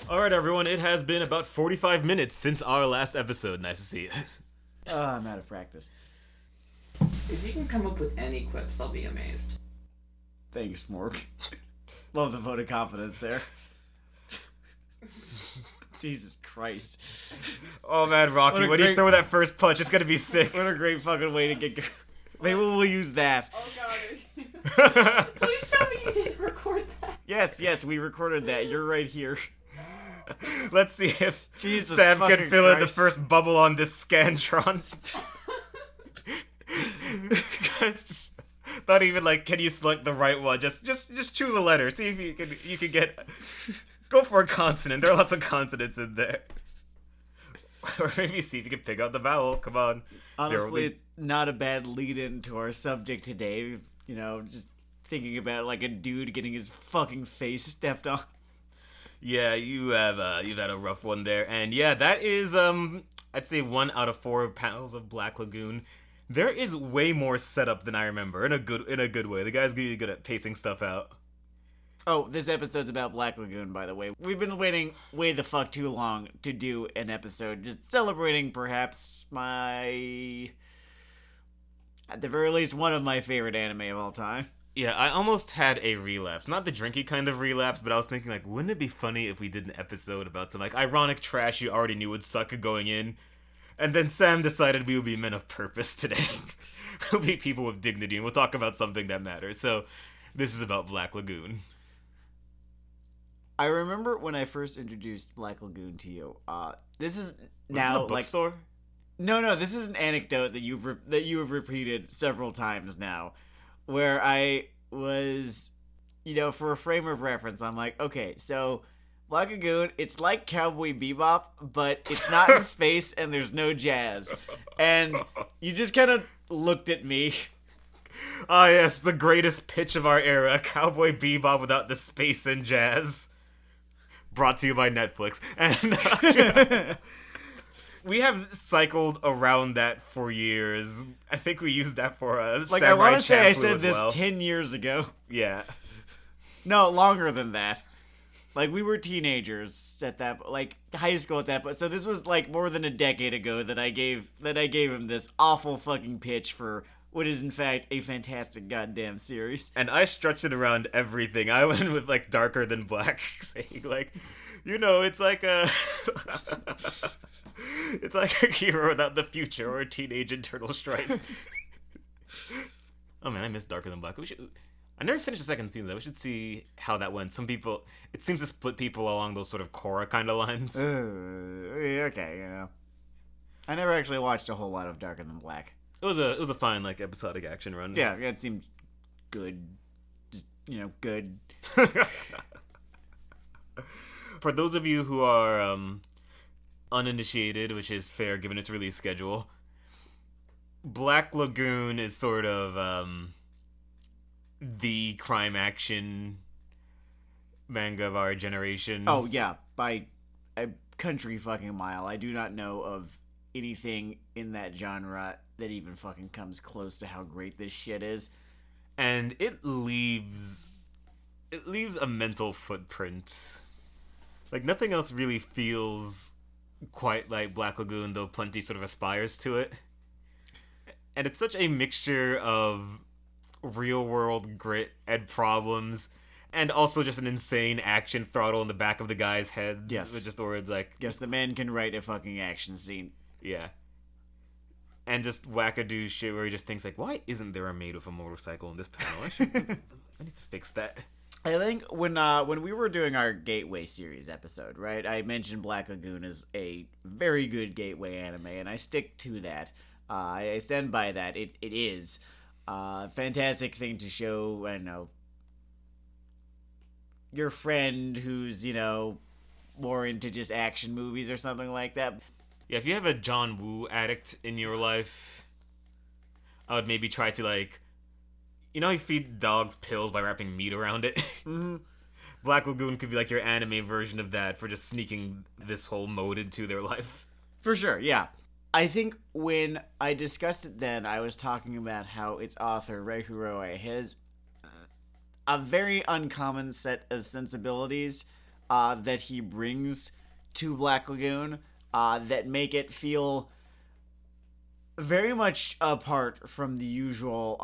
Alright, everyone, it has been about 45 minutes since our last episode. Nice to see you. I'm out of practice. If you can come up with any quips, I'll be amazed. Thanks, Morg. Love the vote of confidence there. Jesus Christ. Oh man, Rocky, when you throw that first punch, it's gonna be sick. What a great fucking way to get... Maybe we'll use that. Oh god. Please tell me you didn't record that. Yes, we recorded that. You're right here. Let's see if Jesus Sam can fucking fill in the Christ. first bubble on this Scantron. It's not even like, can you select the right one? Just choose a letter. See if you can get. Go for a consonant. There are lots of consonants in there. Or maybe see if you can pick out the vowel. Come on. Honestly, it's not a bad lead-in to our subject today. You know, just thinking about like a dude getting his fucking face stepped on. Yeah, you've had a rough one there, and yeah, that is I'd say 1 out of 4 panels of Black Lagoon. There is way more setup than I remember in a good way. The guy's really good at pacing stuff out. Oh, this episode's about Black Lagoon, by the way. We've been waiting way the fuck too long to do an episode, just celebrating perhaps at the very least, one of my favorite anime of all time. Yeah, I almost had a relapse. Not the drinky kind of relapse, but I was thinking, like, wouldn't it be funny if we did an episode about some, like, ironic trash you already knew would suck going in? And then Sam decided we would be men of purpose today. We'll be people with dignity, and we'll talk about something that matters. So, this is about Black Lagoon. I remember when I first introduced Black Lagoon to you. This is Was now this a bookstore? No. This is an anecdote that you have repeated several times now, where I was, for a frame of reference, I'm like, okay, so Black Lagoon, it's like Cowboy Bebop, but it's not in space and there's no jazz, and you just kind of looked at me. Ah, yes, the greatest pitch of our era, Cowboy Bebop without the space and jazz. Brought to you by Netflix. And we have cycled around that for years. I think we used that for us. Like, I want to say I said this 10 years ago. Yeah. No, longer than that. Like, we were teenagers at that, like, high school at that point. So this was, like, more than a decade ago that I gave him this awful fucking pitch for what is, in fact, a fantastic goddamn series. And I stretched it around everything. I went with, like, Darker Than Black, saying, like, it's like a... it's like a hero without the future or a teenage internal strife. Oh, man, I miss Darker Than Black. I never finished the second season, though. We should see how that went. Some people... It seems to split people along those sort of Korra kind of lines. Okay. I never actually watched a whole lot of Darker Than Black. It was a fine, like, episodic action run. Yeah, it seemed good. Just, good. For those of you who are uninitiated, which is fair given its release schedule, Black Lagoon is sort of the crime action manga of our generation. Oh, yeah, by a country fucking mile. I do not know of anything in that genre that even fucking comes close to how great this shit is. And it leaves a mental footprint. Like, nothing else really feels quite like Black Lagoon, though plenty sort of aspires to it. And it's such a mixture of real-world grit and problems, and also just an insane action throttle in the back of the guy's head. Yes. With just words like... Yes, the man can write a fucking action scene. Yeah. And just wackadoo shit where he just thinks, like, why isn't there a maid with a motorcycle in this panel? I need to fix that. I think when we were doing our Gateway series episode, right, I mentioned Black Lagoon as a very good gateway anime, and I stick to that. I stand by that. It is a fantastic thing to show, I don't know, your friend who's, more into just action movies or something like that. Yeah, if you have a John Woo addict in your life, I would maybe try to, like... you feed dogs pills by wrapping meat around it? Mm-hmm. Black Lagoon could be like your anime version of that for just sneaking this whole mode into their life. For sure, yeah. I think when I discussed it then, I was talking about how its author, Rei Kuroe, has a very uncommon set of sensibilities, that he brings to Black Lagoon that make it feel very much apart from the usual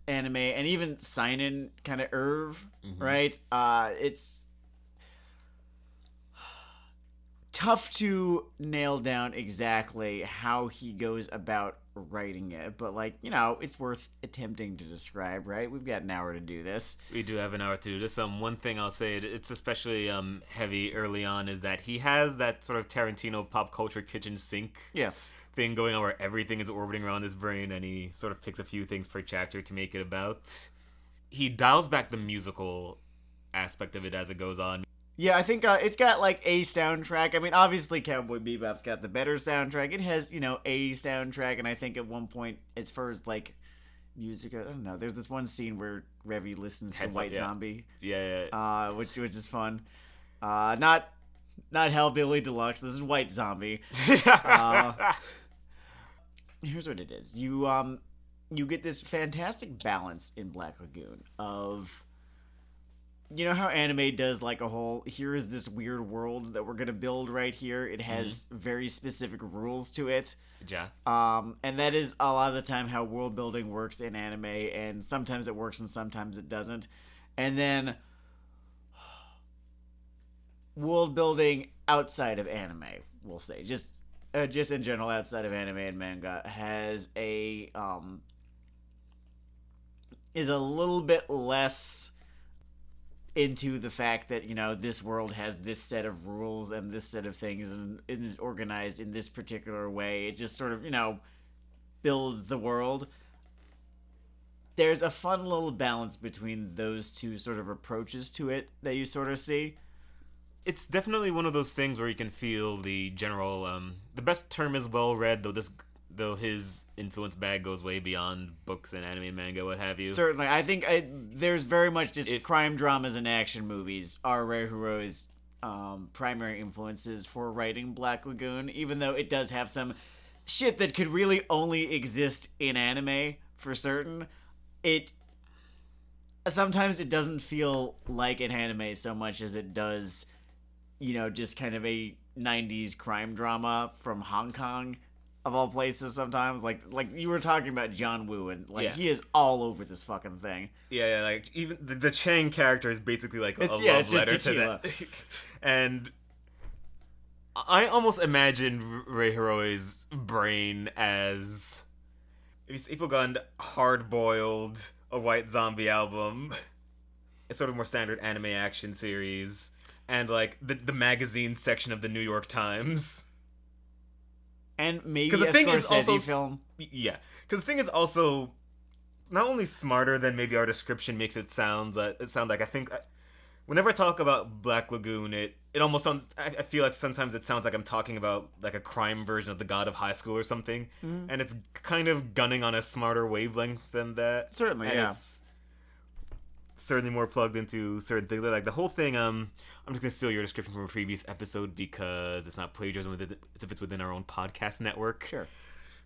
anime and even seinen kind of right? It's tough to nail down exactly how he goes about writing it, but it's worth attempting to describe, right? We've got an hour to do this. We do have an hour to do this. One thing I'll say, it's especially heavy early on, is that he has that sort of Tarantino pop culture kitchen sink thing going on where everything is orbiting around his brain, and he sort of picks a few things per chapter to make it about. He dials back the musical aspect of it as it goes on. Yeah, I think it's got a soundtrack. I mean, obviously Cowboy Bebop's got the better soundtrack. It has, a soundtrack, and I think at one point, as far as music, I don't know. There's this one scene where Revy listens to White Zombie. Yeah. Which is fun. Not Hellbilly Deluxe. This is White Zombie. Here's what it is. You get this fantastic balance in Black Lagoon of, how anime does a whole, here is this weird world that we're going to build right here. It has very specific rules to it. Yeah. And that is a lot of the time how world building works in anime, and sometimes it works and sometimes it doesn't. And then world building outside of anime, we'll say, just in general outside of anime and manga, has is a little bit less into the fact that this world has this set of rules and this set of things and is organized in this particular way. It just sort of builds the world. There's a fun little balance between those two sort of approaches to it that you sort of see. It's definitely one of those things where you can feel the general the best term is well read, though his influence bag goes way beyond books and anime and manga, what have you. Certainly. I think there's very much just crime dramas and action movies are Reihiro's primary influences for writing Black Lagoon, even though it does have some shit that could really only exist in anime for certain. Sometimes it doesn't feel like an anime so much as it does, just kind of a 90s crime drama from Hong Kong, of all places sometimes. Like you were talking about John Woo, and he is all over this fucking thing. Yeah, even the Chang character is basically a love letter to that. And I almost imagine Reihiro's brain as, if people gone hard-boiled, a White Zombie album, a sort of more standard anime action series, and the magazine section of the New York Times. And maybe a Scorsese film. Yeah, because the thing is also not only smarter than maybe our description makes it sound like. I think whenever I talk about Black Lagoon, it almost sounds. I feel like sometimes it sounds like I'm talking about a crime version of The God of High School or something, and it's kind of gunning on a smarter wavelength than that. Certainly, and yeah. It's certainly more plugged into certain things. The whole thing. I'm just gonna steal your description from a previous episode because it's not plagiarism if it's within our own podcast network. Sure.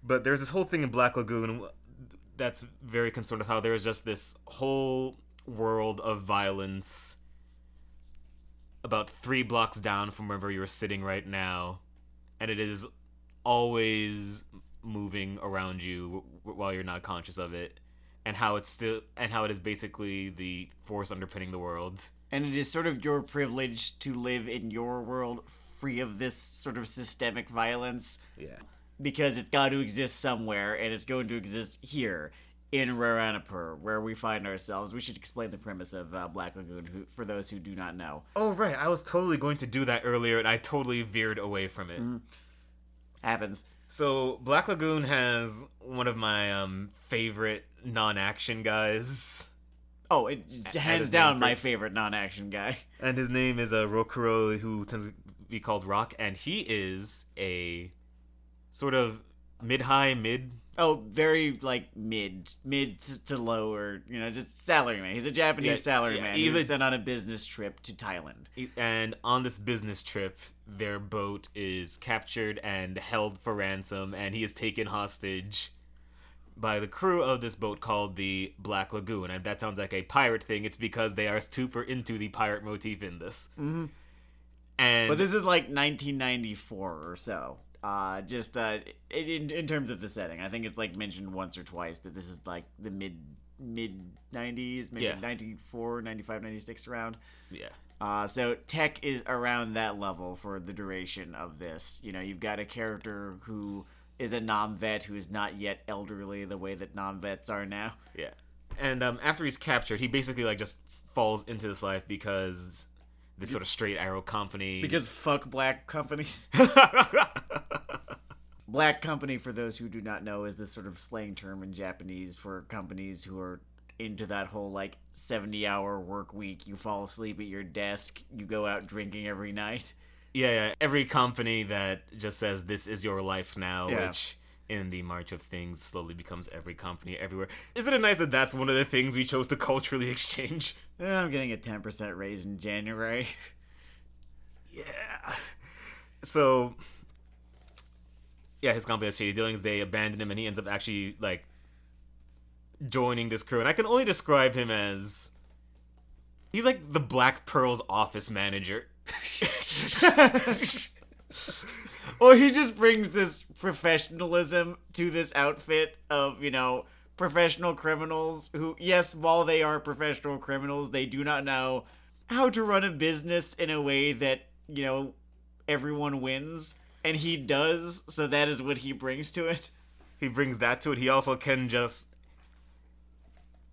But there's this whole thing in Black Lagoon that's very concerned with how there's just this whole world of violence about 3 blocks down from wherever you're sitting right now, and it is always moving around you while you're not conscious of it, and how it is basically the force underpinning the world. And it is sort of your privilege to live in your world free of this sort of systemic violence. Yeah. Because it's got to exist somewhere, and it's going to exist here in Rarahnapur, where we find ourselves. We should explain the premise of Black Lagoon for those who do not know. Oh, right. I was totally going to do that earlier, and I totally veered away from it. Happens. So, Black Lagoon has one of my favorite non-action guys. Oh, it's hands down my favorite non-action guy. And his name is Rokuro, who tends to be called Rock, and he is a sort of mid. Oh, very mid to low, or just salaryman. He's a Japanese salaryman. He's sent on a business trip to Thailand. And on this business trip, their boat is captured and held for ransom, and he is taken hostage by the crew of this boat called the Black Lagoon. And if that sounds like a pirate thing, it's because they are super into the pirate motif in this. Mm-hmm. But this is like 1994 or so. In terms of the setting, I think it's like mentioned once or twice that this is like the mid 90s, maybe 94, 95, 96 around. Yeah. So tech is around that level for the duration of this. You know, you've got a character who is a non-vet who is not yet elderly the way that non-vets are now. Yeah. And after he's captured, he basically like just falls into this life because this sort of straight arrow company. Because fuck black companies. Black company, for those who do not know, is this sort of slang term in Japanese for companies who are into that whole like 70-hour work week. You fall asleep at your desk, you go out drinking every night. Yeah. Every company that just says this is your life now, Yeah. which in the march of things slowly becomes every company everywhere. Isn't it nice that that's one of the things we chose to culturally exchange? I'm getting a 10% raise in January. Yeah. So, yeah, his company has shady dealings. They abandon him, and he ends up actually, like, joining this crew. And I can only describe him as... he's like the Black Pearl's office manager. Well, he just brings this professionalism to this outfit of, you know, professional criminals who, yes, while they are professional criminals, they do not know how to run a business in a way that, you know, everyone wins. And he does, so that is what he brings to it. He brings that to it. He also can just...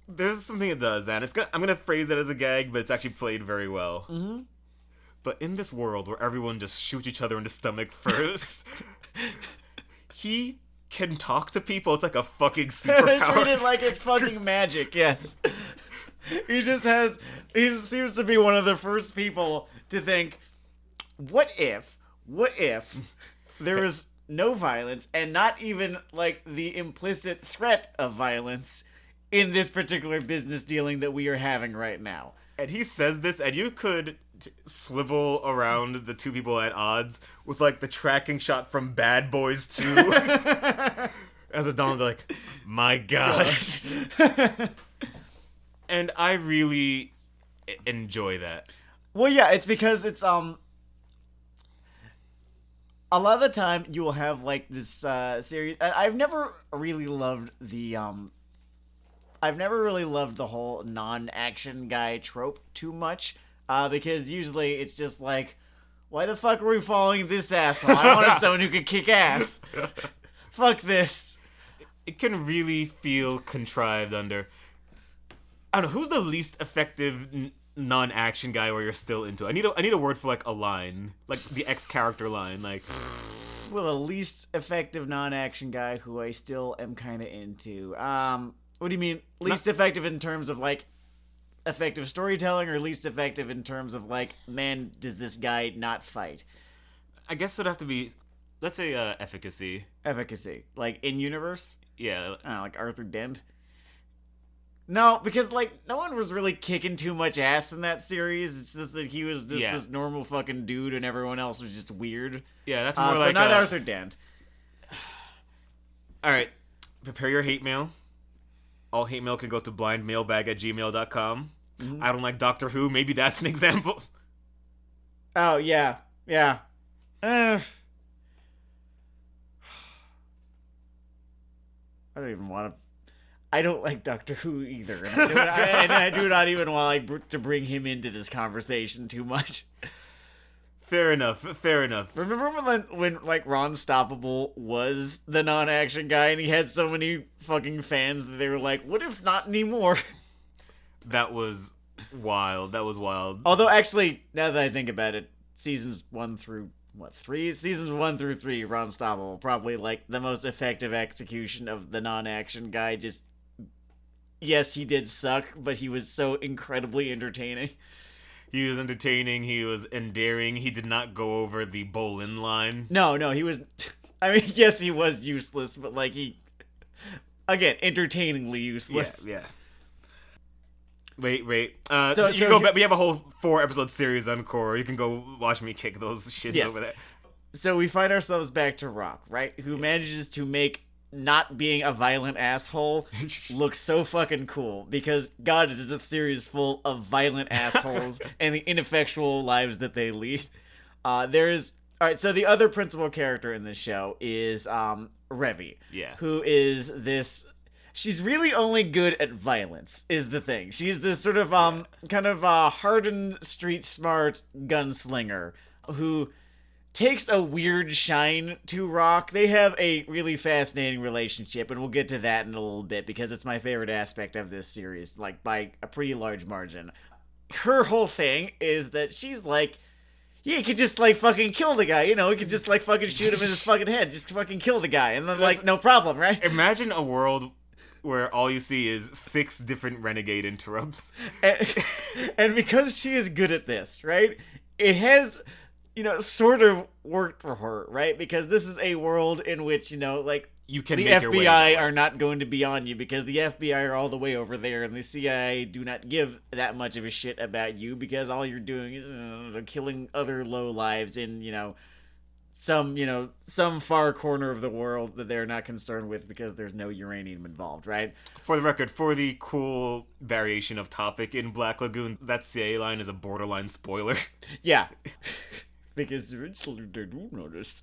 there's something it does, and I'm gonna phrase it as a gag, but it's actually played very well. Mm-hmm. But in this world where everyone just shoots each other in the stomach first, he can talk to people. It's like a fucking superpower. Treat it like it's fucking magic, yes. He seems to be one of the first people to think, what if there was no violence and not even like the implicit threat of violence in this particular business dealing that we are having right now? And he says this, and you could swivel around the two people at odds with like the tracking shot from Bad Boys 2 as a Donald's like, my god. And I really enjoy that. Well, yeah, it's because it's a lot of the time you will have like this series. I've never really loved the whole non-action guy trope too much. Because usually it's just like, why the fuck are we following this asshole? I wanted someone who could kick ass. Fuck this. It can really feel contrived under... I don't know, who's the least effective non-action guy where you're still into it? I need a word for like a line. Like the X-character line. Like, well, the least effective non-action guy who I still am kind of into. What do you mean? Least effective in terms of like effective storytelling, or least effective in terms of like, man, does this guy not fight? I guess it'd have to be, let's say, efficacy. Efficacy, like in universe. Yeah, Like Arthur Dent. No, because like no one was really kicking too much ass in that series. It's just that he was just this normal fucking dude, and everyone else was just weird. Yeah, that's more so like not Arthur Dent. All right, prepare your hate mail. All hate mail can go to blindmailbag@gmail.com. Mm-hmm. I don't like Doctor Who. Maybe that's an example. Oh, yeah. I don't even want to... I don't like Doctor Who either. And I do not even want to bring him into this conversation too much. Fair enough. Remember when like Ron Stoppable was the non-action guy and he had so many fucking fans that they were like, what if not anymore? That was wild. Although actually, now that I think about it, seasons 1 through 3, Ron Stoppable, probably like the most effective execution of the non-action guy. Just, yes, he did suck, but he was so incredibly entertaining. He was entertaining. He was endearing. He did not go over the Bolin line. No, he was... I mean, yes, he was useless, but, like, he... Again, entertainingly useless. Yeah. Wait. You go back. We have a whole 4-episode series on Core. You can go watch me kick those shits over there. So we find ourselves back to Rock, right? Who manages to make not being a violent asshole looks so fucking cool, because God, is this series full of violent assholes and the ineffectual lives that they lead. Alright, so the other principal character in this show is Revy. Yeah. Who is this... She's really only good at violence, is the thing. She's this sort of kind of hardened, street smart gunslinger who takes a weird shine to Rock. They have a really fascinating relationship, and we'll get to that in a little bit, because it's my favorite aspect of this series, like, by a pretty large margin. Her whole thing is that she's like, yeah, you could just, like, fucking kill the guy, you know? You could just, like, fucking shoot him in his fucking head. Just fucking kill the guy. And then, like, no problem, right? Imagine a world where all you see is 6 different renegade interrupts. And because she is good at this, right? It has, you know, sort of worked for her, right? Because this is a world in which, you know, like, You can the make your way FBI over. are not going to be on you, because the FBI are all the way over there, and the CIA do not give that much of a shit about you, because all you're doing is killing other low lives in, some far corner of the world that they're not concerned with, because there's no uranium involved, right? For the record, for the cool variation of topic in Black Lagoon, that CIA line is a borderline spoiler. Yeah. Because eventually they do notice.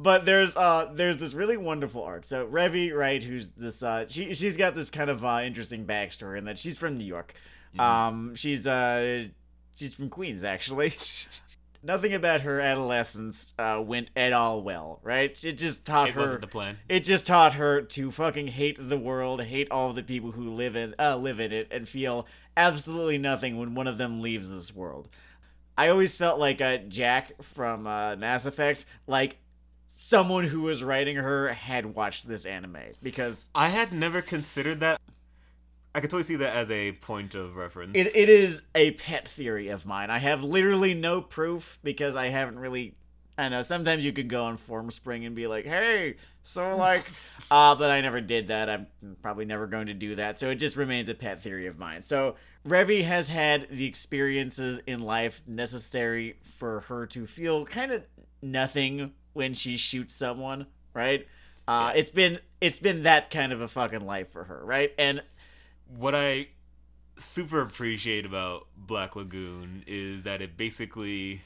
But there's this really wonderful arc. So Revy, right, who's this she's got this kind of interesting backstory in that she's from New York. She's from Queens, actually. Nothing about her adolescence went at all well, right? It just taught her. It wasn't the plan. It just taught her to fucking hate the world, hate all the people who live in it, and feel absolutely nothing when one of them leaves this world. I always felt like Jack from Mass Effect, like someone who was writing her had watched this anime, because I had never considered that. I could totally see that as a point of reference. It is a pet theory of mine. I have literally no proof, because I haven't really... I know, sometimes you could go on Formspring and be like, hey, so like... but I never did that. I'm probably never going to do that, so it just remains a pet theory of mine. So, Revy has had the experiences in life necessary for her to feel kind of nothing when she shoots someone, right? It's been that kind of a fucking life for her, right? And what I super appreciate about Black Lagoon is that it basically,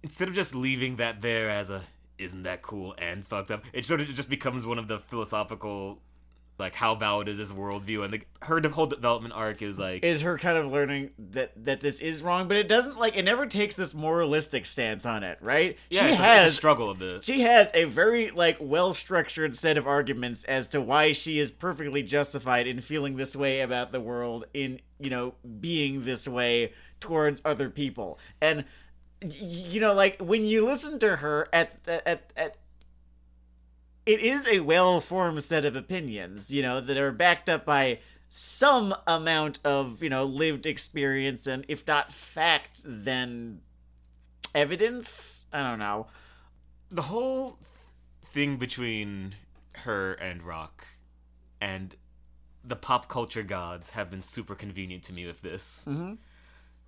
instead of just leaving that there as a isn't that cool and fucked up, it sort of just becomes one of the philosophical, like, how valid is this worldview, and her whole development arc is like... is her kind of learning that this is wrong, but it doesn't, like, it never takes this moralistic stance on it, right? Yeah, it's a struggle of this. She has a very, like, well-structured set of arguments as to why she is perfectly justified in feeling this way about the world, in, being this way towards other people. And, like, when you listen to her it is a well-formed set of opinions, that are backed up by some amount of, lived experience, and if not fact, then evidence? I don't know. The whole thing between her and Rock and the pop culture gods have been super convenient to me with this. Mm-hmm.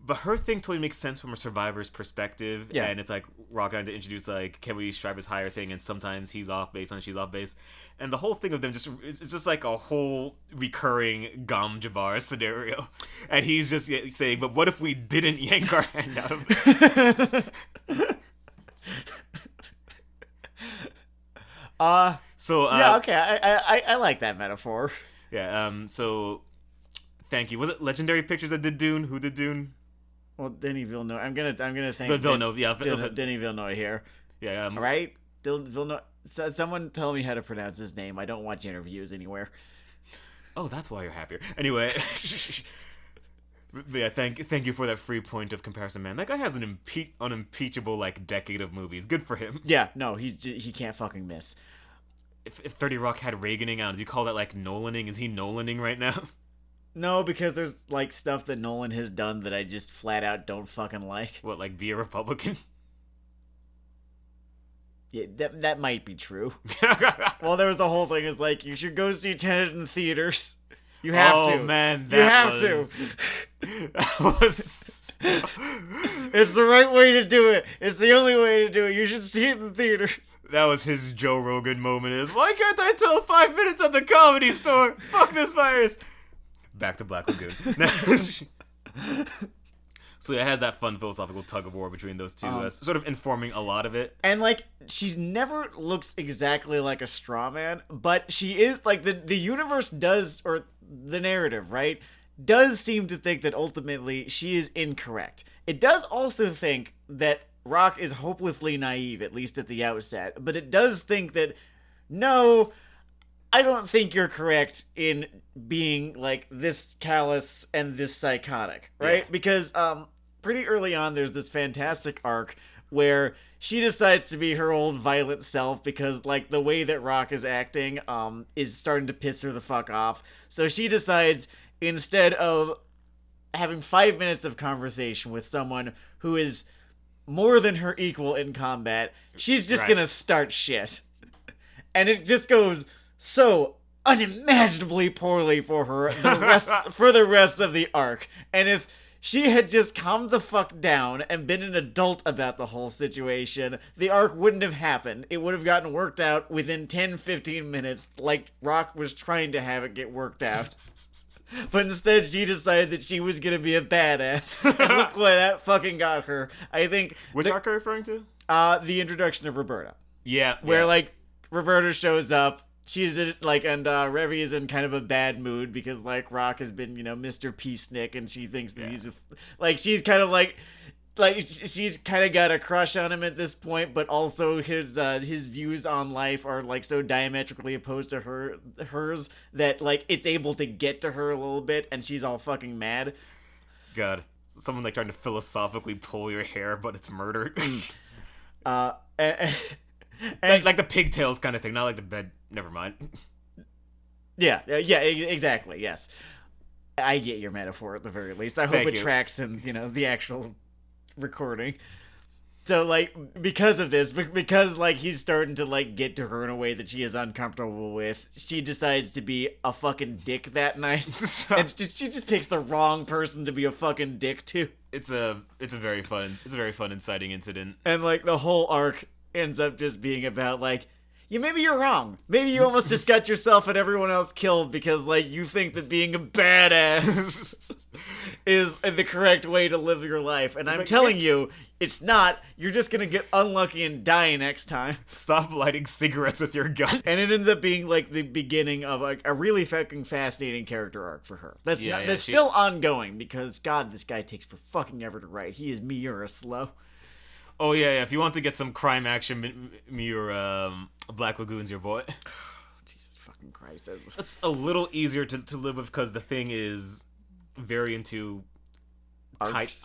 But her thing totally makes sense from a survivor's perspective. Yeah. And it's like Rock trying to introduce, like, can we strive this higher thing? And sometimes he's off base, and she's off base. And the whole thing of them it's just like a whole recurring Gom Jabbar scenario. And he's just saying, but what if we didn't yank our hand out of this? Yeah, okay. I like that metaphor. Yeah, so thank you. Was it Legendary Pictures that did Dune? Who did Dune? Well, Denis Villeneuve. I'm gonna thank Villeneuve, yeah. Denis Villeneuve here. Yeah. All right, Villeneuve. Someone tell me how to pronounce his name. I don't watch interviews anywhere. Oh, that's why you're happier. Anyway, but yeah, thank you for that free point of comparison, man. That guy has an unimpeachable, like, decade of movies. Good for him. Yeah, no, he can't fucking miss. If 30 Rock had Reaganing out, do you call that, like, Nolaning? Is he Nolaning right now? No, because there's, like, stuff that Nolan has done that I just flat out don't fucking like. What, like, be a Republican? Yeah, that might be true. Well, there was the whole thing is, like, you should go see Tenet in theaters. You have to. Oh, man, you have to. That was... It's the right way to do it. It's the only way to do it. You should see it in theaters. That was his Joe Rogan moment is, why can't I tell 5 minutes at the Comedy Store? Fuck this virus. Back to Black Lagoon. So it has that fun philosophical tug of war between those two, sort of informing a lot of it. And, like, she's never looks exactly like a straw man, but she is, like, the universe does, or the narrative, right, does seem to think that ultimately she is incorrect. It does also think that Rock is hopelessly naive, at least at the outset, but it does think that, no, I don't think you're correct in being, like, this callous and this psychotic, right? Yeah. Because, pretty early on, there's this fantastic arc where she decides to be her old violent self because, like, the way that Rock is acting, is starting to piss her the fuck off. So she decides, instead of having 5 minutes of conversation with someone who is more than her equal in combat, she's just gonna start shit. And it just goes so unimaginably poorly for her for the rest of the arc. And if she had just calmed the fuck down and been an adult about the whole situation, the arc wouldn't have happened. It would have gotten worked out within 10-15 minutes, like Rock was trying to have it get worked out. But instead, she decided that she was gonna be a badass. And look what that fucking got her. I think... Which arc are you referring to? The introduction of Roberta. Yeah. Where, like, Roberta shows up, she's in, like, and Revy is in kind of a bad mood because, like, Rock has been, Mr. Peacenik, and she thinks that he's, she's kind of like, she's kind of got a crush on him at this point, but also his views on life are, like, so diametrically opposed to hers that, like, it's able to get to her a little bit, and she's all fucking mad. God. Someone, like, trying to philosophically pull your hair, but it's murder. And, like the pigtails kind of thing, not like the bed. Never mind. Yeah, exactly, yes. I get your metaphor at the very least. I hope it tracks in, the actual recording. So, like, because of this, because, like, he's starting to, like, get to her in a way that she is uncomfortable with, she decides to be a fucking dick that night. And she just picks the wrong person to be a fucking dick to. It's a very fun inciting incident. And, like, the whole arc ends up just being about, like, maybe you're wrong. Maybe you almost just got yourself and everyone else killed because, like, you think that being a badass is the correct way to live your life. And I'm telling you, it's not. You're just gonna get unlucky and die next time. Stop lighting cigarettes with your gun. And it ends up being, like, the beginning of, like, a really fucking fascinating character arc for her. That's still ongoing because, God, this guy takes for fucking ever to write. He is Miura slow. Oh, yeah, if you want to get some crime action, Black Lagoon's your boy. Jesus fucking Christ. It's a little easier to live with because the thing is very into tight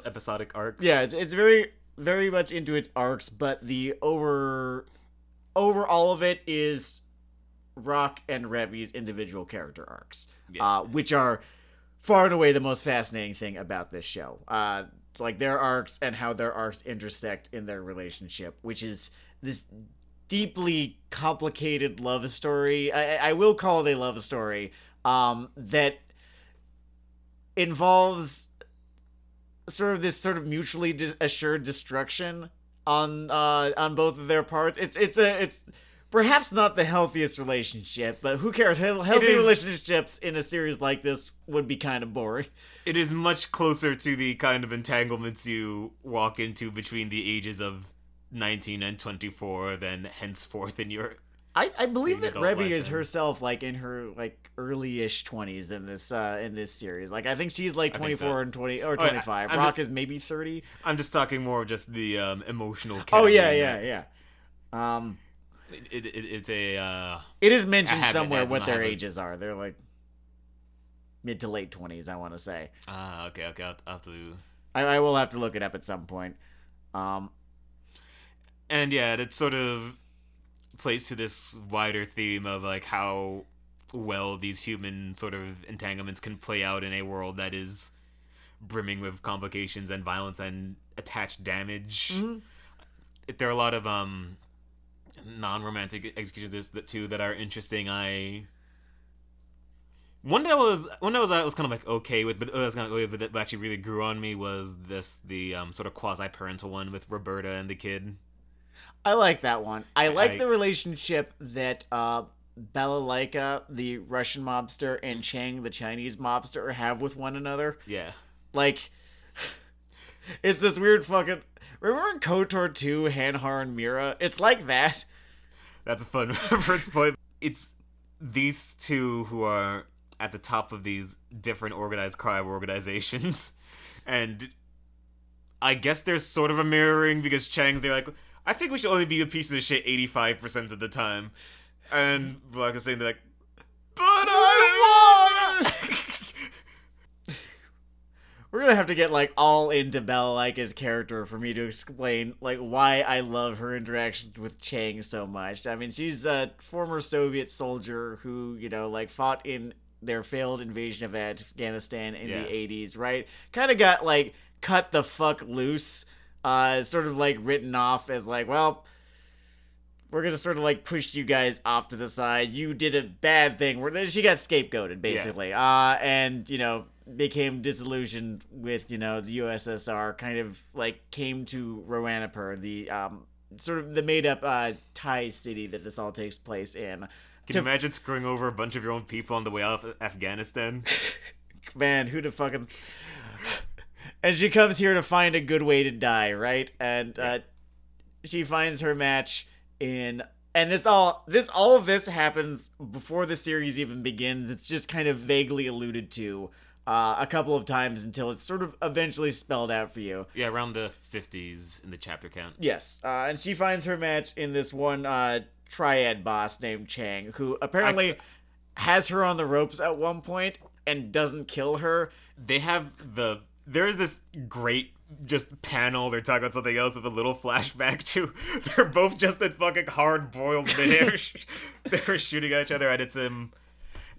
episodic arcs. Yeah, it's very, very much into its arcs, but the over all of it is Rock and Revy's individual character arcs, which are far and away the most fascinating thing about this show. Like, their arcs and how their arcs intersect in their relationship, which is this deeply complicated love story. I will call it a love story that involves sort of mutually assured destruction on both of their parts. It's perhaps not the healthiest relationship, but who cares? Healthy relationships in a series like this would be kind of boring. It is much closer to the kind of entanglements you walk into between the ages of 19 and 24 than henceforth in your... I believe that Revy is herself, like, in her, like, early-ish 20s in this series. Like, I think she's, like, 24 and 20 or 25. Rock is maybe 30. I'm just talking more of just the emotional... Oh, yeah. It's a... It is mentioned somewhere what their ages are. They're, like, mid to late 20s, I want to say. Okay. I'll have to... I will have to look it up at some point. And, yeah, it sort of plays to this wider theme of, like, how well these human sort of entanglements can play out in a world that is brimming with complications and violence and attached damage. Mm-hmm. There are a lot of non-romantic executions of this too that are interesting. One that I was kind of like okay with, but that actually really grew on me was the sort of quasi parental one with Roberta and the kid. I like that one. I like the relationship that Balalaika, the Russian mobster, and Chang, the Chinese mobster, have with one another. Yeah. Like, it's this weird fucking... Remember in KOTOR 2, Hanhar and Mira? It's like that. That's a fun reference point. It's these two who are at the top of these different organized crime organizations. And I guess there's sort of a mirroring because Chang's there like, I think we should only be a piece of shit 85% of the time. And Black is saying, they're like, but I wanna! We're gonna have to get, like, all into Balalaika's character for me to explain, like, why I love her interactions with Chang so much. I mean, she's a former Soviet soldier who, you know, like, fought in their failed invasion of Afghanistan in the 80s, right? Kind of got, like, cut the fuck loose. Sort of, like, written off as, like, well, we're gonna sort of, like, push you guys off to the side. You did a bad thing. She got scapegoated, basically. Yeah. And, you know, became disillusioned with, you know, the USSR, kind of, like, came to Rowanapur, the, sort of the made-up, Thai city that this all takes place in. Can you imagine screwing over a bunch of your own people on the way out of Afghanistan? Man, who the fucking... And she comes here to find a good way to die, right? And she finds her match in... And all of this happens before the series even begins. It's just kind of vaguely alluded to a couple of times until it's sort of eventually spelled out for you. Yeah, around the 50s in the chapter count. Yes. And she finds her match in this one triad boss named Chang, who apparently has her on the ropes at one point and doesn't kill her. There is this great just panel. They're talking about something else with a little flashback to they're both just in fucking hard-boiled midair. They were shooting at each other, and it's and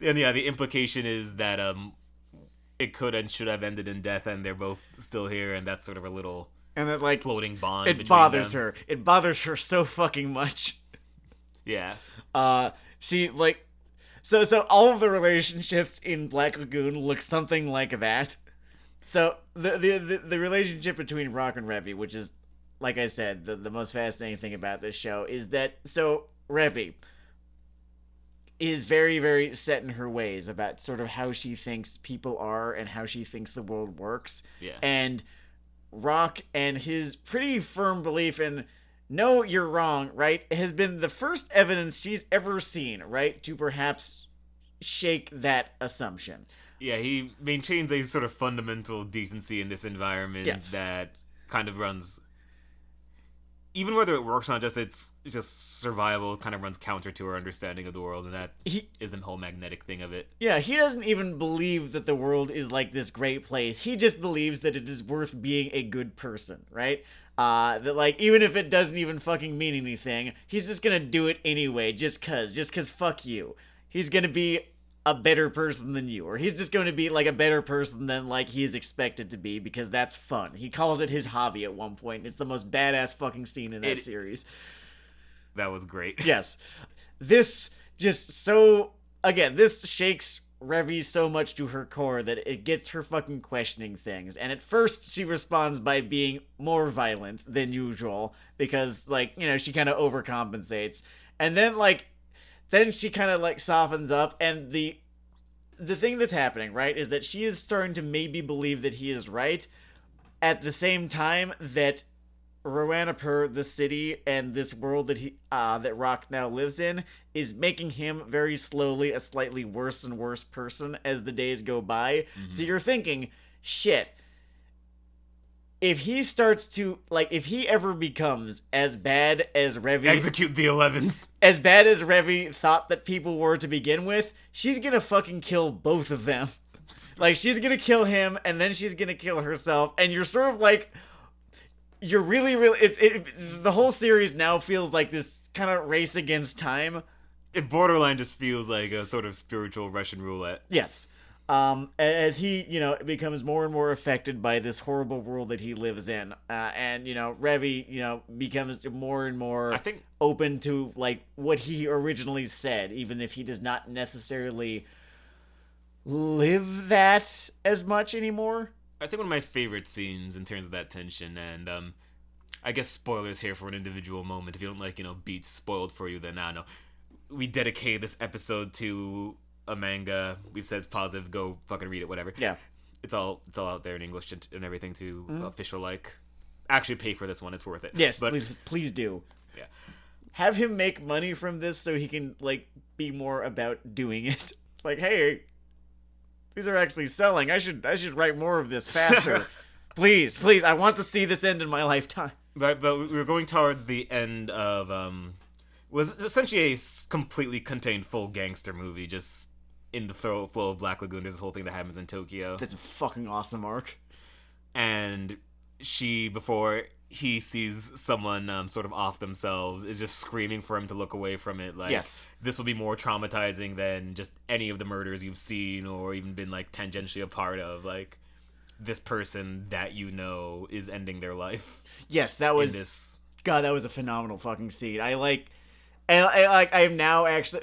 yeah, the implication is that it could and should have ended in death, and they're both still here, and that's sort of a little and it, like, floating bond. It bothers her. It bothers her so fucking much. Yeah. She like so all of the relationships in Black Lagoon look something like that. So the relationship between Rock and Revy, which is, like I said, the most fascinating thing about this show, is that Revy is very, very set in her ways about sort of how she thinks people are and how she thinks the world works. Yeah. And Rock and his pretty firm belief in, no, you're wrong, right, has been the first evidence she's ever seen, right, to perhaps shake that assumption. Yeah, he maintains a sort of fundamental decency in this environment that kind of runs, even whether it works or not, it's just survival, kind of runs counter to our understanding of the world, and that is the whole magnetic thing of it. Yeah, he doesn't even believe that the world is like this great place. He just believes that it is worth being a good person, right? That, like, even if it doesn't even fucking mean anything, he's just gonna do it anyway, just cause fuck you. He's gonna be a better person than you, or he's just going to be like a better person than like he is expected to be, because that's fun. He calls it his hobby at one point. It's the most badass fucking scene in that series. That was great. Yes. This shakes Revy so much to her core that it gets her fucking questioning things. And at first she responds by being more violent than usual because, like, you know, she kind of overcompensates. And then she kind of like softens up, and the thing that's happening, right, is that she is starting to maybe believe that he is right at the same time that Rowanapur, the city, and this world that Rock now lives in is making him very slowly a slightly worse and worse person as the days go by. Mm-hmm. So you're thinking, shit, if he starts to, like, if he ever becomes as bad as Revy... Execute the 11s. As bad as Revy thought that people were to begin with, she's gonna fucking kill both of them. Like, she's gonna kill him, and then she's gonna kill herself, and you're sort of like... You're really... the whole series now feels like this kind of race against time. It borderline just feels like a sort of spiritual Russian roulette. Yes. As he, you know, becomes more and more affected by this horrible world that he lives in. And, you know, Revy, you know, becomes more and more open to, like, what he originally said, even if he does not necessarily live that as much anymore. I think one of my favorite scenes in terms of that tension, and I guess spoilers here for an individual moment. If you don't like, beats spoiled for you, then no. We dedicated this episode to a manga. We've said it's positive. Go fucking read it, whatever. Yeah. It's all out there in English and everything to official like. Actually pay for this one. It's worth it. Yes, but please do. Yeah. Have him make money from this so he can like be more about doing it. Like, hey, these are actually selling. I should write more of this faster. Please, I want to see this end in my lifetime. But we were going towards the end of was essentially a completely contained full gangster movie, just in the flow of Black Lagoon. There's this whole thing that happens in Tokyo. That's a fucking awesome arc. And she, before he sees someone sort of off themselves, is just screaming for him to look away from it. Like, yes. This will be more traumatizing than just any of the murders you've seen or even been like tangentially a part of. Like, this person that is ending their life. Yes, that was God. That was a phenomenal fucking scene. I am now actually.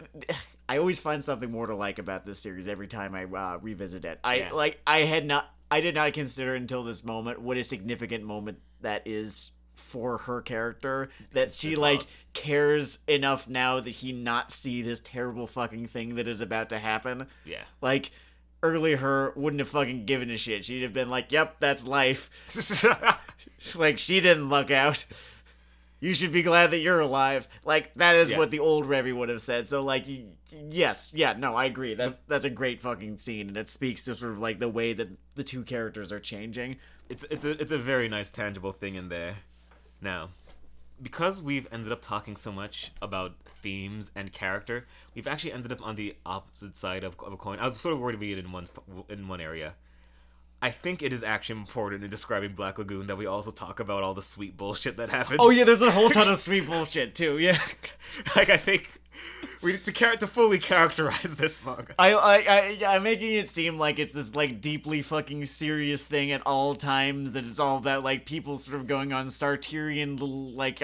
I always find something more to like about this series every time I revisit it. I did not consider until this moment what a significant moment that is for her character, that she cares enough now that he not see this terrible fucking thing that is about to happen. Yeah. Like, early her wouldn't have fucking given a shit. She'd have been like, yep, that's life. Like, she didn't luck out. You should be glad that you're alive. Like, that is what the old Revy would have said. So, like, yes, yeah, no, I agree. That's a great fucking scene, and it speaks to sort of, like, the way that the two characters are changing. It's a very nice, tangible thing in there. Now, because we've ended up talking so much about themes and character, we've actually ended up on the opposite side of a coin. I was sort of worried we get in one area. I think it is actually important in describing Black Lagoon that we also talk about all the sweet bullshit that happens. Oh yeah, there's a whole ton of sweet bullshit too. Yeah, like I think we need to fully characterize this manga. I'm making it seem like it's this like deeply fucking serious thing at all times. That it's all about like people sort of going on Sartrean like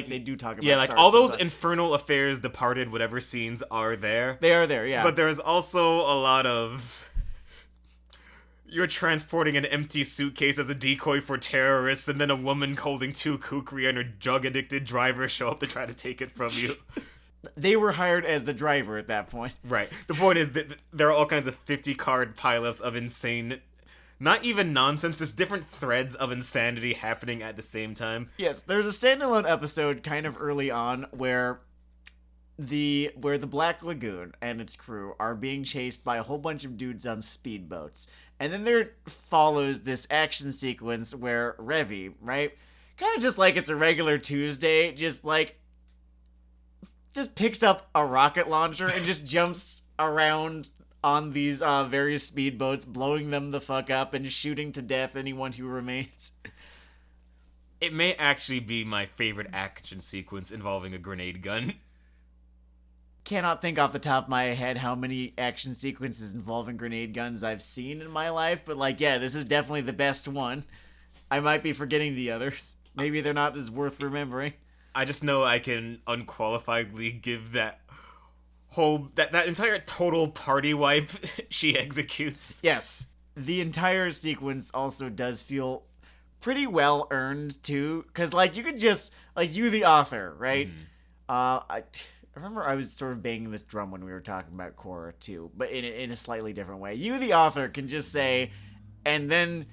they do talk about like Sartre, all those infernal affairs, departed, whatever scenes are there. They are there, yeah. But there's also a lot of. You're transporting an empty suitcase as a decoy for terrorists, and then a woman holding two kukri and her drug-addicted driver show up to try to take it from you. They were hired as the driver at that point. Right. The point is that there are all kinds of 50-card pileups of insane, not even nonsense, just different threads of insanity happening at the same time. Yes, there's a standalone episode kind of early on where the Black Lagoon and its crew are being chased by a whole bunch of dudes on speedboats. And then there follows this action sequence where Revy, right, kind of just like it's a regular Tuesday, just picks up a rocket launcher and just jumps around on these various speedboats, blowing them the fuck up and shooting to death anyone who remains. It may actually be my favorite action sequence involving a grenade gun. Cannot think off the top of my head how many action sequences involving grenade guns I've seen in my life, but this is definitely the best one. I might be forgetting the others. Maybe they're not as worth remembering. I just know I can unqualifiedly give that whole that entire total party wipe she executes. Yes. The entire sequence also does feel pretty well earned too, because you could just you the author, right? I remember I was sort of banging this drum when we were talking about Korra too, but in a slightly different way. You, the author, can just say, and then,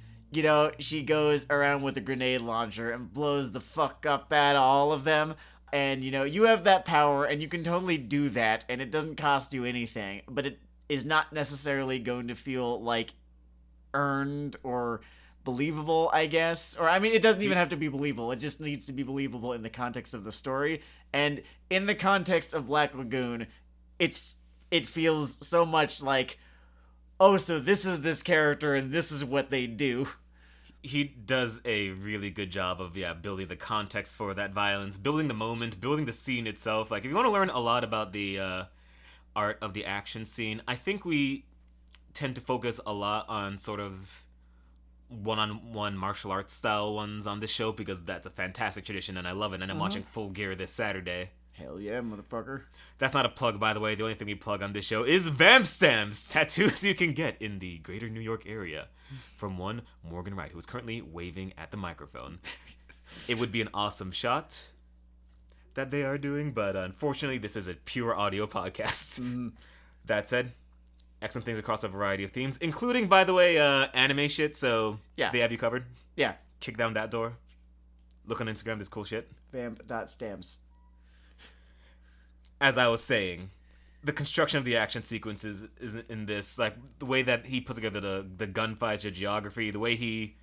she goes around with a grenade launcher and blows the fuck up at all of them. And, you have that power and you can totally do that and it doesn't cost you anything, but it is not necessarily going to feel earned or believable, I guess. Or, it doesn't even have to be believable. It just needs to be believable in the context of the story. And in the context of Black Lagoon, it feels so much like, oh, so this is this character and this is what they do. He does a really good job of, building the context for that violence, building the moment, building the scene itself. If you want to learn a lot about the art of the action scene, I think we tend to focus a lot on sort of one-on-one martial arts style ones on this show because that's a fantastic tradition and I love it, and I'm watching Full Gear this Saturday. Hell yeah, motherfucker. That's not a plug, by the way. The only thing we plug on this show is Vamp Stamps, tattoos you can get in the greater New York area. From one Morgan Wright, who is currently waving at the microphone. It would be an awesome shot that they are doing, but unfortunately, this is a pure audio podcast. That said, excellent things across a variety of themes, including, by the way, anime shit, so they have you covered. Yeah. Kick down that door. Look on Instagram, there's cool shit. Vamp.stamps. As I was saying, the construction of the action sequences is in this, like, the way that he puts together the gunfights, the geography, the way he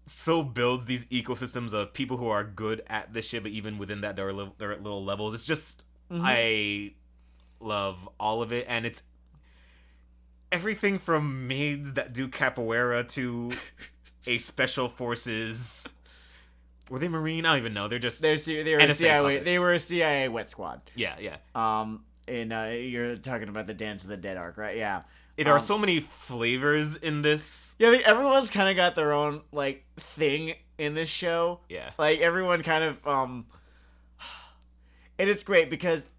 so builds these ecosystems of people who are good at this shit, but even within that, there are at little levels. It's just, I love all of it, and it's everything from maids that do capoeira to a special forces... Were they Marine? I don't even know. They were a CIA. They were a CIA wet squad. Yeah. And you're talking about the Dance of the Dead arc, right? Yeah. There are so many flavors in this. Yeah, everyone's kind of got their own like thing in this show. Yeah. Like everyone kind of and it's great because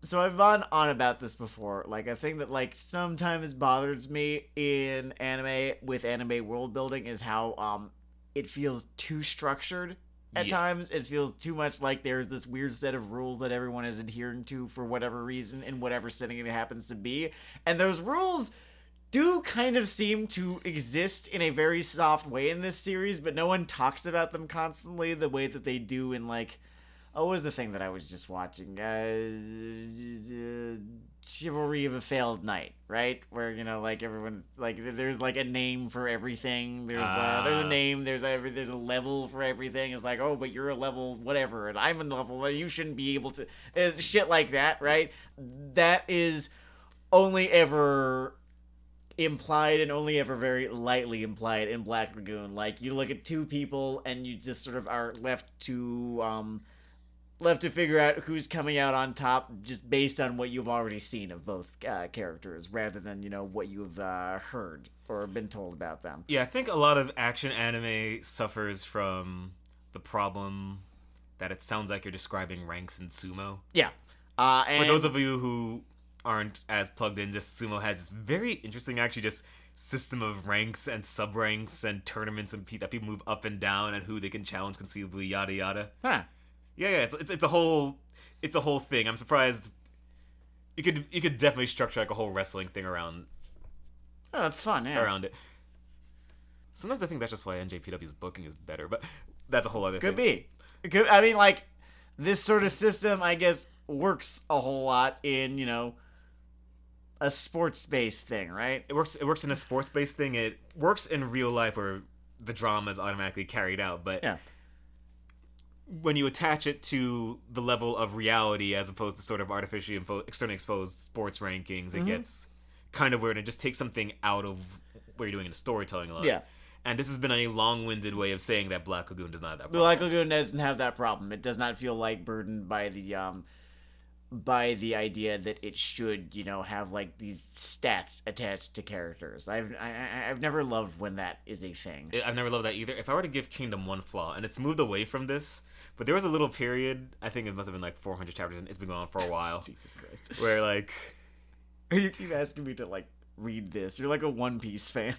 so I've gone on about this before. Like a thing that like sometimes bothers me in anime with anime world building is how it feels too structured at times. It feels too much like there's this weird set of rules that everyone is adhering to for whatever reason in whatever setting it happens to be. And those rules do kind of seem to exist in a very soft way in this series, but no one talks about them constantly the way that they do in like... what was the thing that I was just watching? Chivalry of a Failed Knight, right? Where, you know, like everyone, like there's like a name for everything. There's a name. There's a level for everything. It's like, oh, but you're a level whatever, and I'm a level. You shouldn't be able to shit like that, right? That is only ever implied and only ever very lightly implied in Black Lagoon. Like you look at two people and you just sort of are left to figure out who's coming out on top just based on what you've already seen of both characters rather than, you know, what you've heard or been told about them. Yeah, I think a lot of action anime suffers from the problem that it sounds like you're describing ranks in sumo. Yeah. And for those of you who aren't as plugged in, just sumo has this very interesting actually just system of ranks and sub-ranks and tournaments and that people move up and down and who they can challenge conceivably, yada yada. Huh. Yeah, it's a whole thing. I'm surprised you could definitely structure like a whole wrestling thing around. Oh, that's fun, yeah. Around it. Sometimes I think that's just why NJPW's booking is better, but that's a whole other thing. Could be. I mean, like, this sort of system, I guess, works a whole lot in, you know, a sports-based thing, right? It works in a sports-based thing. It works in real life where the drama is automatically carried out, but yeah. When you attach it to the level of reality as opposed to sort of artificially externally exposed sports rankings, it gets kind of weird and it just takes something out of what you're doing in the storytelling a lot. Yeah. And this has been a long-winded way of saying that Black Lagoon does not have that problem. Black Lagoon doesn't have that problem. It does not feel like burdened by the idea that it should, you know, have like these stats attached to characters. I've never loved when that is a thing. I've never loved that either. If I were to give Kingdom one flaw, and it's moved away from this, but there was a little period, I think it must have been like 400 chapters, and it's been going on for a while. Jesus Christ. Where like... You keep asking me to like read this. You're like a One Piece fan.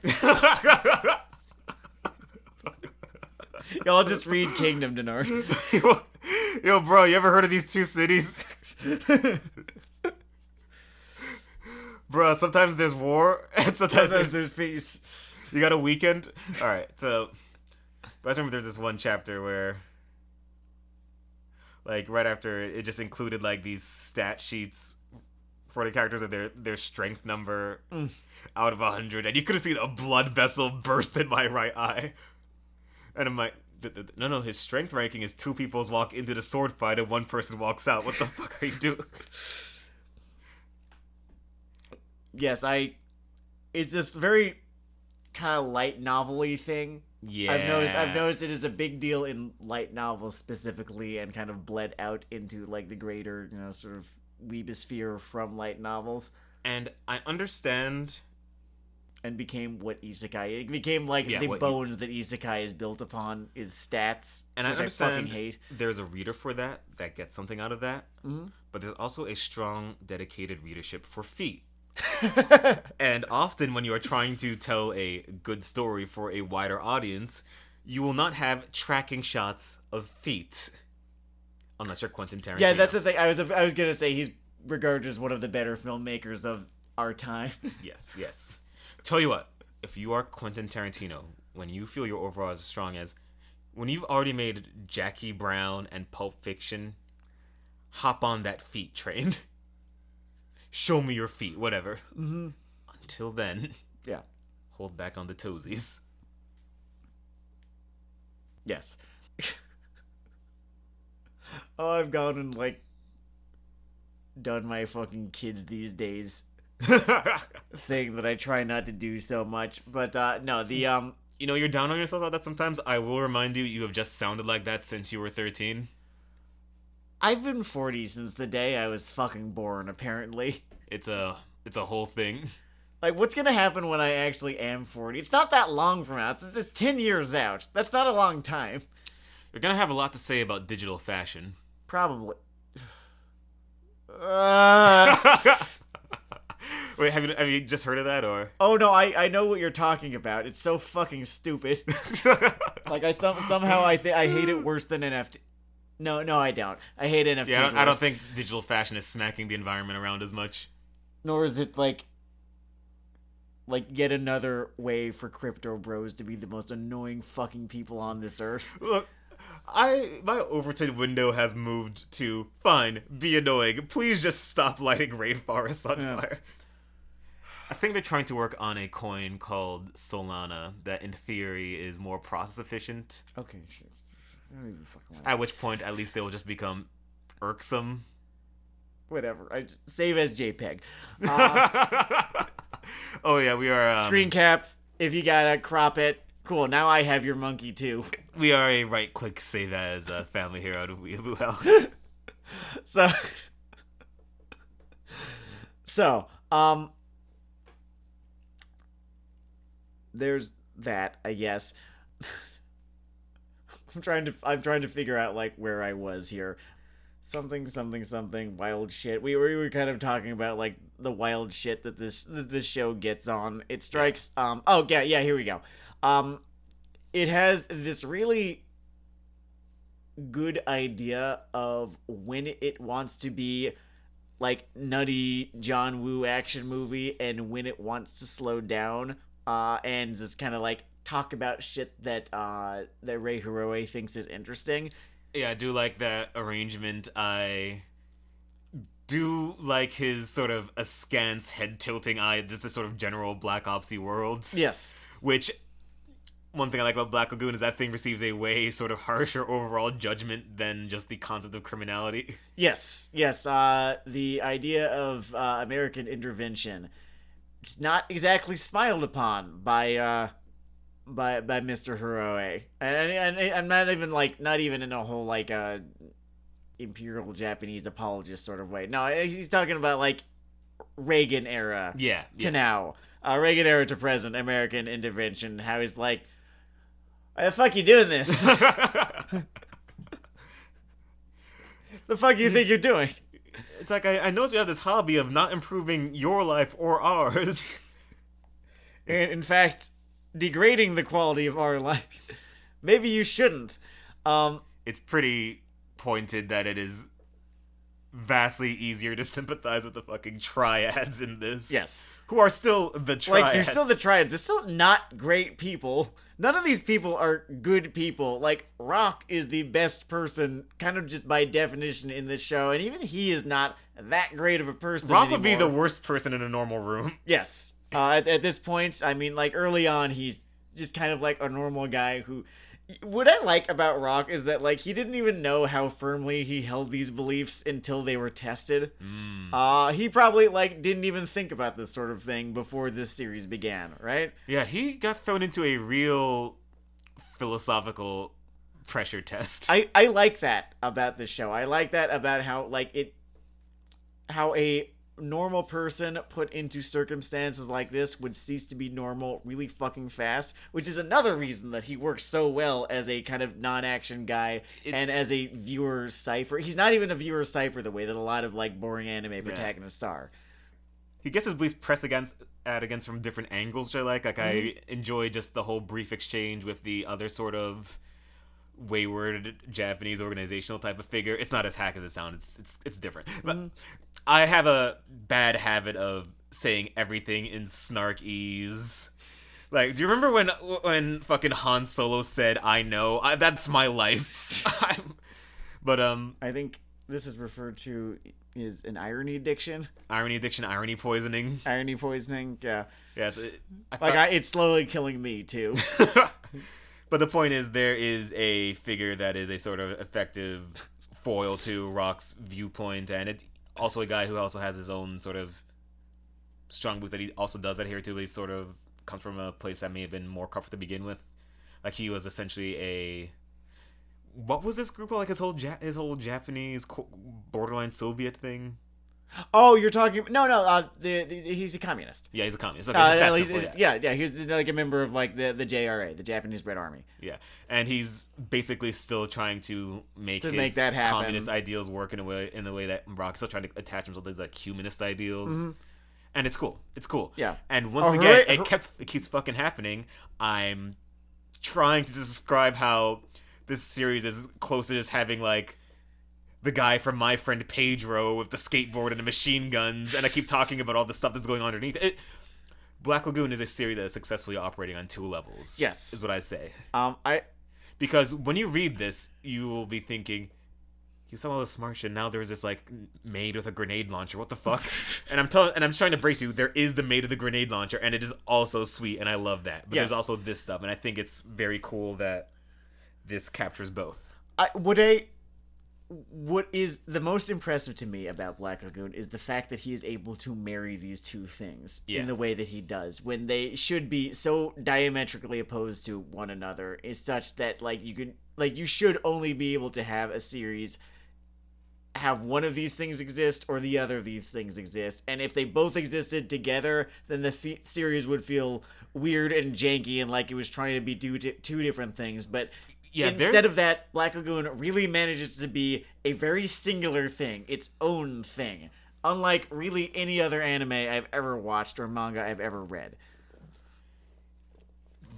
Y'all just read Kingdom, Dennard. Yo, bro, you ever heard of these two cities? Bro, sometimes there's war, and sometimes there's peace. You got a weekend? Alright, so... But I remember there's this one chapter where... Like, right after it just included, like, these stat sheets for the characters of their strength number out of 100, and you could have seen a blood vessel burst in my right eye. And I'm like, no, his strength ranking is 2 people walk into the sword fight and 1 person walks out. What the fuck are you doing? Yes, it's this very kind of light novel-y thing. Yeah. I've noticed it is a big deal in light novels specifically and kind of bled out into like the greater, you know, sort of weebosphere from light novels. And I understand and became what isekai. It became like the bones that isekai is built upon is stats, and which I understand fucking hate. There's a reader for that gets something out of that, but there's also a strong, dedicated readership for feet. And often when you are trying to tell a good story for a wider audience, you will not have tracking shots of feet. Unless you're Quentin Tarantino. Yeah, that's the thing. I was gonna say he's regarded as one of the better filmmakers of our time. Yes. Tell you what, if you are Quentin Tarantino, when you feel your overall is as strong as, when you've already made Jackie Brown and Pulp Fiction, hop on that feet train. Show me your feet, whatever. Mm-hmm. Until then, yeah, hold back on the toesies. Yes. Oh, I've gone and, like, done my fucking kids these days thing that I try not to do so much. But, no, the, You know, you're down on yourself about that sometimes. I will remind you have just sounded like that since you were 13. I've been 40 since the day I was fucking born, apparently. It's a whole thing. Like, what's gonna happen when I actually am 40? It's not that long from now. It's just 10 years out. That's not a long time. You're gonna have a lot to say about digital fashion. Probably. Wait, have you just heard of that, or? Oh no, I know what you're talking about. It's so fucking stupid. Like somehow I hate it worse than NFT. No, I don't. I hate NFTs. Yeah, I don't think digital fashion is smacking the environment around as much. Nor is it like yet another way for crypto bros to be the most annoying fucking people on this earth. Look, my Overton window has moved to, fine, be annoying. Please just stop lighting rainforests on fire. I think they're trying to work on a coin called Solana that, in theory, is more process efficient. Okay, sure. I don't even fucking At which point, at least they will just become irksome. Whatever. I just save as JPEG. Oh yeah, we are screen cap. If you gotta crop it, cool. Now I have your monkey too. We are a right-click save as family here out of Weeaboo Hell. So, there's that, I guess. I'm trying to figure out like where I was here. Something wild shit. We were kind of talking about like the wild shit that this show gets on. It strikes here we go. It has this really good idea of when it wants to be like nutty John Woo action movie and when it wants to slow down and just kind of like talk about shit that Ray Hiroe thinks is interesting. Yeah, I do like that arrangement. I do like his sort of askance, head-tilting eye, just a sort of general Black Ops-y world. Yes. Which, one thing I like about Black Lagoon is that thing receives a way sort of harsher overall judgment than just the concept of criminality. Yes. The idea of American intervention is not exactly smiled upon by Mr. Hiroe, and I'm not even in a whole like imperial Japanese apologist sort of way. No, he's talking about like Reagan era, to now, Reagan era to present American intervention. How he's like, why the fuck you doing this? The fuck you think you're doing? It's like I notice you have this hobby of not improving your life or ours. And in fact, degrading the quality of our life. Maybe you shouldn't. It's pretty pointed that it is vastly easier to sympathize with the fucking triads in this. Yes. Who are still the triads. Like, they're still the triads. They're still not great people. None of these people are good people. Like, Rock is the best person, kind of just by definition in this show, and even he is not that great of a person Rock anymore. would be the worst person in a normal room. Yes. At this point, I mean, like, early on, he's just kind of like a normal guy who... What I like about Rock is that, like, he didn't even know how firmly he held these beliefs until they were tested. He probably, like, didn't even think about this sort of thing before this series began, right? Yeah, he got thrown into a real philosophical pressure test. I like that about this show. I like that about how, like, how a normal person put into circumstances like this would cease to be normal really fucking fast, which is another reason that he works so well as a kind of non-action guy and as a viewer cipher. He's not even a viewer cipher the way that a lot of like boring anime protagonists are. He gets his beliefs pressed against from different angles, which I like. Like, I enjoy just the whole brief exchange with the other sort of wayward Japanese organizational type of figure. It's not as hack as it sounds. It's different. But I have a bad habit of saying everything in snark-ease. Like, do you remember when fucking Han Solo said, "I know"? That's my life. But I think this is referred to as an irony addiction. Irony addiction, irony poisoning. Irony poisoning, yeah. Yeah, it's slowly killing me too. But the point is, there is a figure that is a sort of effective foil to Rock's viewpoint, and it's also a guy who also has his own sort of strong boots that he also does adhere to, but he sort of comes from a place that may have been more comfortable to begin with. Like, he was essentially what was this group called? Like, his whole Japanese borderline Soviet thing? Oh, you're talking... No, he's a communist. Yeah, he's a communist. Okay, he's like a member of like the JRA, the Japanese Red Army. Yeah, and he's basically still trying to make that happen. Communist ideals work in a way that Rock's still trying to attach himself to his like humanist ideals. Mm-hmm. And it's cool. It's cool. Yeah. And once again, it keeps fucking happening. I'm trying to describe how this series is close to just having like the guy from My Friend Pedro with the skateboard and the machine guns, and I keep talking about all the stuff that's going on underneath it. Black Lagoon is a series that is successfully operating on two levels. Yes. Is what I say. Because when you read this, you will be thinking, he was talking all this smart shit, now there's this like maid with a grenade launcher. What the fuck? and I'm just trying to brace you, there is the maid with the grenade launcher, and it is also sweet, and I love that. But there's also this stuff, and I think it's very cool that this captures both. What is the most impressive to me about Black Lagoon is the fact that he is able to marry these two things in the way that he does, when they should be so diametrically opposed to one another, is such that you should only be able to have a series have one of these things exist or the other of these things exist, and if they both existed together, then the series would feel weird and janky and like it was trying to be two different things. But instead of that, Black Lagoon really manages to be a very singular thing, its own thing, unlike really any other anime I've ever watched or manga I've ever read.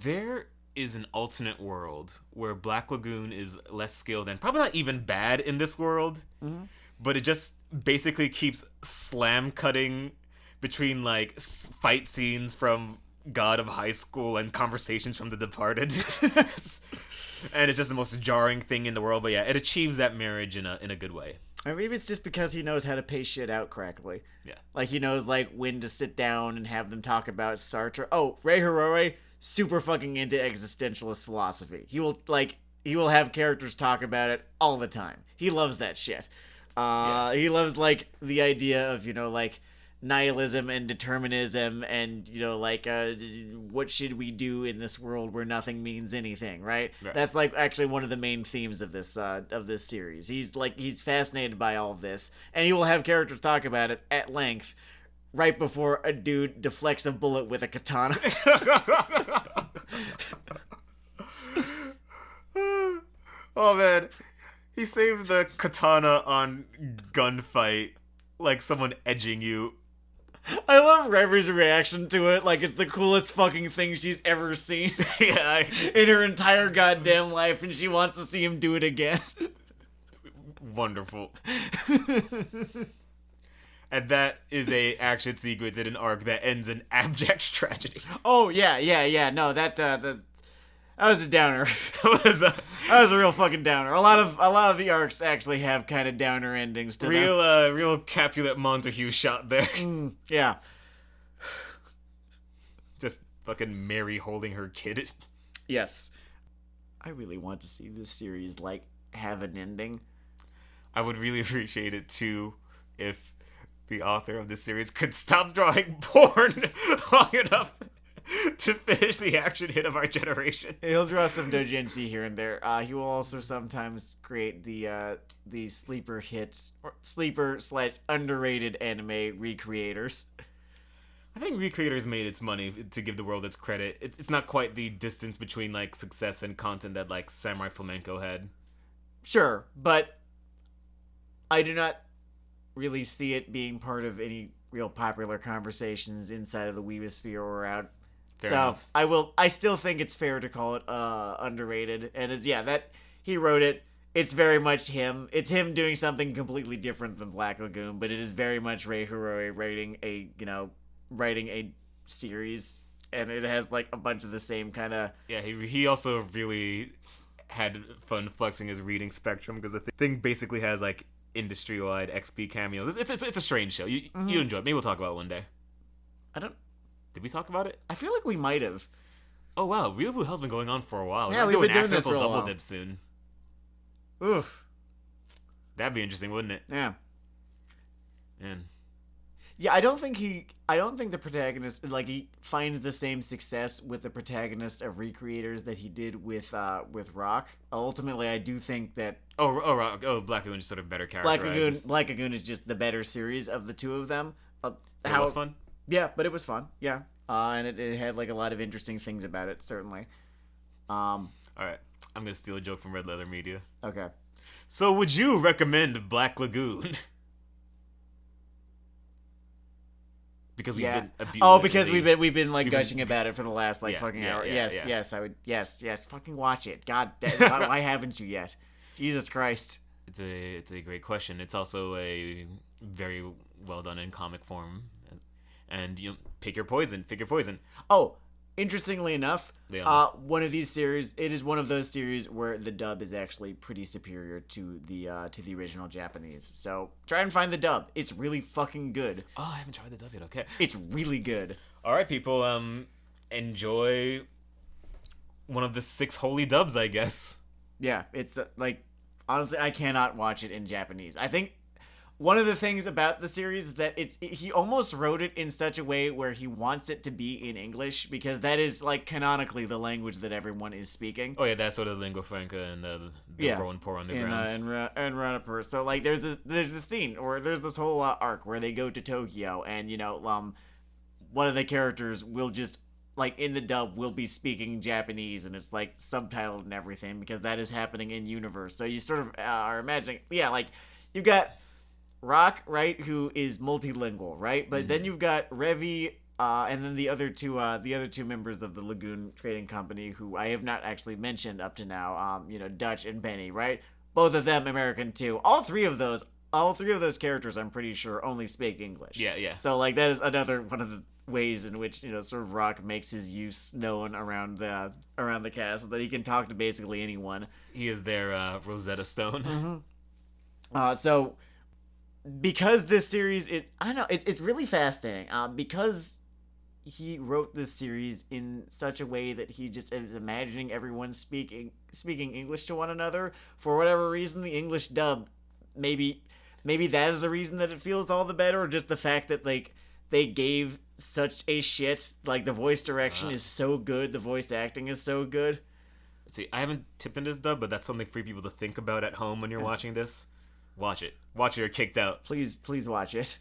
There is an alternate world where Black Lagoon is less skilled and probably not even bad in this world, but it just basically keeps slam cutting between like fight scenes from God of High School and conversations from The Departed. And it's just the most jarring thing in the world, but yeah, it achieves that marriage in a good way. Or maybe it's just because he knows how to pay shit out correctly. Yeah. Like, he knows, like, when to sit down and have them talk about Sartre. Oh, Ray Harore, super fucking into existentialist philosophy. He will have characters talk about it all the time. He loves that shit. He loves, like, the idea of, like, nihilism and determinism and, what should we do in this world where nothing means anything, right? That's, like, actually one of the main themes of this series. He's fascinated by all of this, and he will have characters talk about it at length right before a dude deflects a bullet with a katana. Oh, man. He saved the katana on Gunfight like someone edging you. I love Revere's reaction to it, like it's the coolest fucking thing she's ever seen in her entire goddamn life, and she wants to see him do it again. Wonderful. And that is a action sequence in an arc that ends in abject tragedy. Oh, yeah. No, that was a downer. That was a real fucking downer. A lot of the arcs actually have kind of downer endings to them. Real Capulet Montague shot there. Yeah. Just fucking Mary holding her kid. Yes. I really want to see this series, like, have an ending. I would really appreciate it, too, if the author of this series could stop drawing porn long enough to finish the action hit of our generation. He'll draw some doujinshi here and there. He will also sometimes create the sleeper hits or sleeper/underrated anime recreators. I think Recreators made its money to give the world its credit. It's not quite the distance between like success and content that like Samurai Flamenco had. Sure, but I do not really see it being part of any real popular conversations inside of the Weeabosphere or out. Fair enough. I still think it's fair to call it underrated, and that he wrote it. It's very much him. It's him doing something completely different than Black Lagoon, but it is very much Rei Hiroi writing a series, and it has like a bunch of the same kind of. Yeah, he also really had fun flexing his reading spectrum because the thing basically has like industry-wide XP cameos. It's a strange show. You enjoy it. Maybe we'll talk about it one day. I don't. Did we talk about it? I feel like we might have. Oh wow, Weeaboo Hell's been going on for a while. Yeah, We're we've been doing Accidental this for a Double while. Dip soon. Oof. That'd be interesting, wouldn't it? Yeah. Man. Yeah, I don't think the protagonist he finds the same success with the protagonist of Recreators that he did with Rock. Ultimately, I do think that Black Lagoon is sort of better characterized. Black Lagoon is just the better series of the two of them. It was fun. Yeah, but it was fun. Yeah, and it had like a lot of interesting things about it. Certainly. All right, I'm gonna steal a joke from Red Leather Media. Okay. So, would you recommend Black Lagoon? Because we've been we've been like gushing about it for the last fucking hour. Yeah. Yes, I would. Yes, fucking watch it. God, why haven't you yet? Jesus Christ. It's a great question. It's also a very well done in comic form, and pick your poison. Oh, interestingly enough, Yeah. one of these series, it is one of those series where the dub is actually pretty superior to the original Japanese. So try and find the dub. It's really fucking good. Oh, I haven't tried the dub yet. Okay. It's really good. All right, people. Enjoy one of the 6 holy dubs, I guess. Yeah, it's honestly, I cannot watch it in Japanese. I think one of the things about the series is that he almost wrote it in such a way where he wants it to be in English, because that is canonically the language that everyone is speaking. Oh yeah, that's sort of lingua franca and the Rowan Poor Underground. And Ranapur. So there's this scene, or there's this whole arc where they go to Tokyo, and one of the characters will just in the dub will be speaking Japanese, and it's subtitled and everything, because that is happening in universe. So you sort of are imagining, you've got Rock, right, who is multilingual, right? But then you've got Revi, and then the other two members of the Lagoon Trading Company, who I have not actually mentioned up to now. Dutch and Benny, right? Both of them American too. All three of those characters, I'm pretty sure, only speak English. Yeah. So that is another one of the ways in which sort of Rock makes his use known around the cast, that he can talk to basically anyone. He is their Rosetta Stone. So because this series is, I don't know, it's really fascinating. Because he wrote this series in such a way that he just is imagining everyone speaking English to one another. For whatever reason, the English dub, maybe that is the reason that it feels all the better, or just the fact that they gave such a shit. The voice direction is so good, the voice acting is so good. Let's see, I haven't tipped in this dub, but that's something for people to think about at home when you're watching this. Watch it or you're kicked out. Please watch it.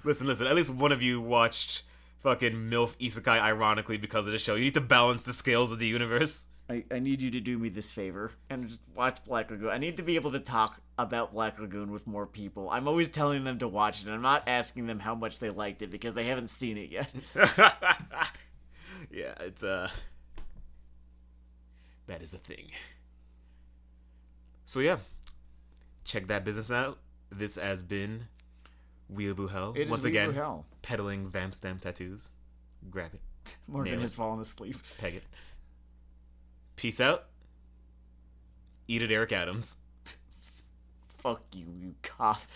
Listen, at least one of you watched fucking MILF Isekai ironically because of the show. You need to balance the scales of the universe. I need you to do me this favor and just watch Black Lagoon. I need to be able to talk about Black Lagoon with more people. I'm always telling them to watch it, and I'm not asking them how much they liked it, because they haven't seen it yet. Yeah, it's that is the thing. So yeah, check that business out. This has been Weeaboo Hell. It is Once Weeaboo again, Hell. peddling vamp stamp tattoos. Grab it. Morgan Nail has it. fallen asleep. Peg it. Peace out. Eat it, Eric Adams. Fuck you, you cough.